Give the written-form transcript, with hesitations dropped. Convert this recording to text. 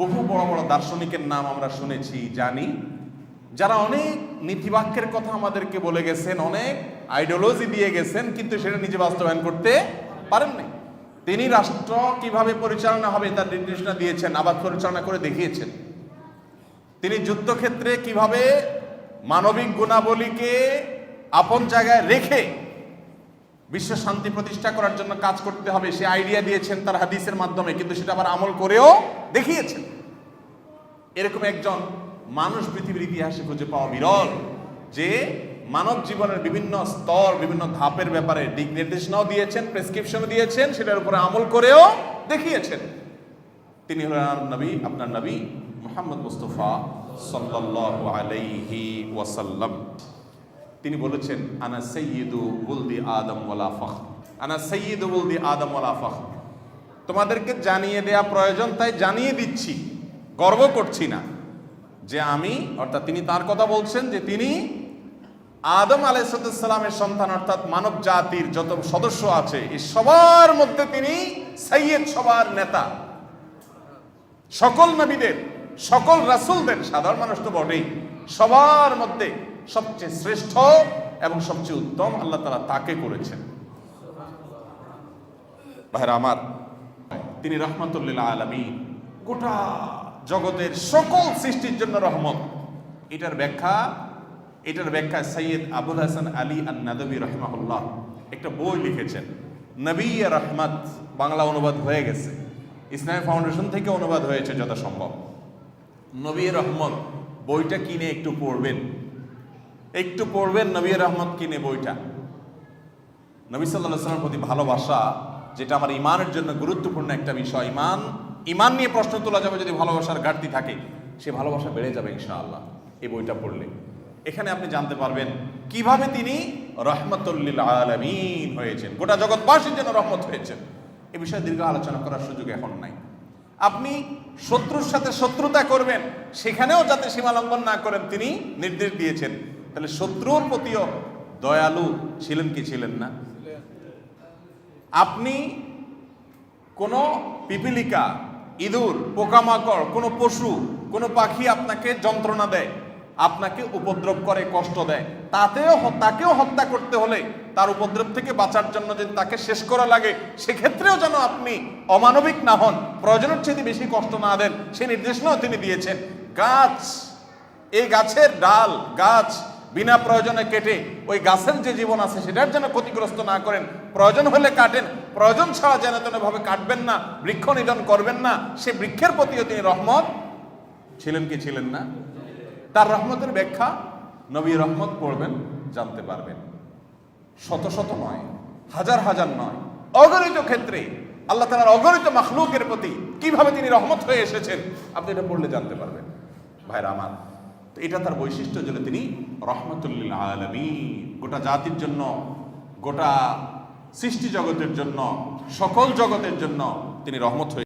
বহু বড় বড় দার্শনিকের নাম আমরা শুনেছি, জানি, যারা অনেক নীতিবাক্যের কথা আমাদেরকে বলে গেছেন, অনেক আইডিওলজি দিয়ে গেছেন, কিন্তু সেটা নিজে বাস্তবায়ন করতে পারেননি। তিনি রাষ্ট্র কিভাবে পরিচালনা হবে তার নির্দেশনা দিয়েছেন, আবার পরিচালনা করে দেখিয়েছেন। তিনি যুদ্ধক্ষেত্রে কিভাবে মানবিক গুণাবলীকে আপন জায়গায় রেখে বিশ্ব শান্তি প্রতিষ্ঠা করার জন্য কাজ করতে হবে সে আইডিয়া দিয়েছেন তার হাদিসের মাধ্যমে, কিন্তু সেটা আবার আমল করেও দেখিয়েছেন। এরকম একজন মানুষ পৃথিবীর ইতিহাসে খুঁজে পাওয়া বিরল, যে মানব জীবনের বিভিন্ন স্তর, বিভিন্ন ধাপের ব্যাপারে দিক নির্দেশনাও দিয়েছেন, প্রেসক্রিপশনও দিয়েছেন, সেটার উপরে আমল করেও দেখিয়েছেন। তিনি হলেন নবী, আপনার নবী মুহাম্মদ মুস্তাফা সাল্লাল্লাহু আলাইহি ওয়াসাল্লাম। তিনি বলেছেন, আনা সাইয়্যিদু ওয়ালদি আদম ওয়ালা ফখর, আনা সাইয়্যিদু ওয়ালদি আদম ওয়ালা ফখর। তোমাদেরকে জানিয়ে দেয়া প্রয়োজন, তাই জানিয়ে দিচ্ছি, গর্ব করছি না যে আমি, অর্থাৎ তিনি তার কথা বলছেন যে তিনি আদম আলাইহিস সালামের সন্তান, অর্থাৎ মানব জাতির যত সদস্য আছে এই সবার মধ্যে তিনি সাইয়্যিদ, সবার নেতা। সকল নবীদের, সকল রাসূলদের, সাধারণ মানুষ তো বটেই, সবার মধ্যে সবচেয়ে শ্রেষ্ঠ এবং সবচেয়ে উত্তম আল্লাহ তাআলা তাকে করেছেন। ভাইরা আমার, তিনি রাহমাতুল লিল আলামিন, গোটা জগতের সকল সৃষ্টির জন্য রহমত। এটার ব্যাখ্যা সৈয়দ আবুল হাসান আলী আন-নাদবী রাহিমাহুল্লাহ একটা বই লিখেছেন, নবী রহমত, বাংলা অনুবাদ হয়ে গেছে, ইসলামিক ফাউন্ডেশন থেকে অনুবাদ হয়েছে যথাসম্ভব। নবী রহমত বইটা কিনে একটু পড়বেন, নবী রহমত কিনে বইটা। নবী সাল্লাল্লাহু আলাইহি ওয়াসাল্লামের প্রতি ভালোবাসা, যেটা আমার ইমানের জন্য গুরুত্বপূর্ণ একটা বিষয়। ইমান নিয়ে প্রশ্ন তোলা যাবে যদি ভালোবাসার ঘাটতি থাকে, সে ভালোবাসা বেড়ে যাবে ইনশাআল্লাহ এই বইটা পড়লে। এখানে আপনি জানতে পারবেন কিভাবে তিনি রহমাতুল লিল আলামিন হয়েছেন, গোটা জগৎবাসীর জন্য রহমত হয়েছেন। এ বিষয়ে দীর্ঘ আলোচনা করার সুযোগ এখন নাই। আপনি শত্রুর সাথে শত্রুতা করবেন, সেখানেও যাতে সীমা লঙ্ঘন না করেন তিনি নির্দেশ দিয়েছেন। তাহলে শত্রুর প্রতিও দয়ালু ছিলেন কি ছিলেন না? আপনি কোনো পিপিলিকা, ইঁদুর, পোকামাকড়, কোনো পশু, কোনো পাখি আপনাকে যন্ত্রণা দেয়, আপনাকে উপদ্রব করে, কষ্ট দেয়, তাকেও হত্যা করতে হলে তার উপদ্রব থেকে বাঁচার জন্য যদি তাকে শেষ করা লাগে, সেক্ষেত্রেও যেন আপনি অমানবিক না হন, প্রয়োজনের চেয়ে বেশি কষ্ট না দেন, সে নির্দেশনাও তিনি দিয়েছেন। গাছ, এই গাছের ডাল, গাছ বিনা প্রয়োজনে কেটে ওই গাছের যে জীবন আছে সেটার যেন ক্ষতিগ্রস্ত না করেন, প্রয়োজন হলে কাটেন, প্রয়োজন ছাড়া যেন তেনভাবে কাটবেন না, বৃক্ষ নিধন করবেন না। সে বৃক্ষের প্রতিও তিনি রহমত ছিলেন কি ছিলেন না? তার রহমতের ব্যাখ্যা নবী রহমত পড়বেন, জানতে পারবেন। শত শত নয়, হাজার হাজার নয়, অগণিত ক্ষেত্রে আল্লাহ তাআলার অগণিত মাখলুকের প্রতি কিভাবে তিনি রহমত হয়ে এসেছেন, আপনি এটা পড়লে জানতে পারবেন। ভাইরা আমার, তো এটা তার বৈশিষ্ট্য যে তিনি রহমাতুল লিল আলামিন, গোটা জাতির জন্য, গোটা সৃষ্টি জগতের জন্য, সকল জগতের জন্য তিনি রহমত হয়ে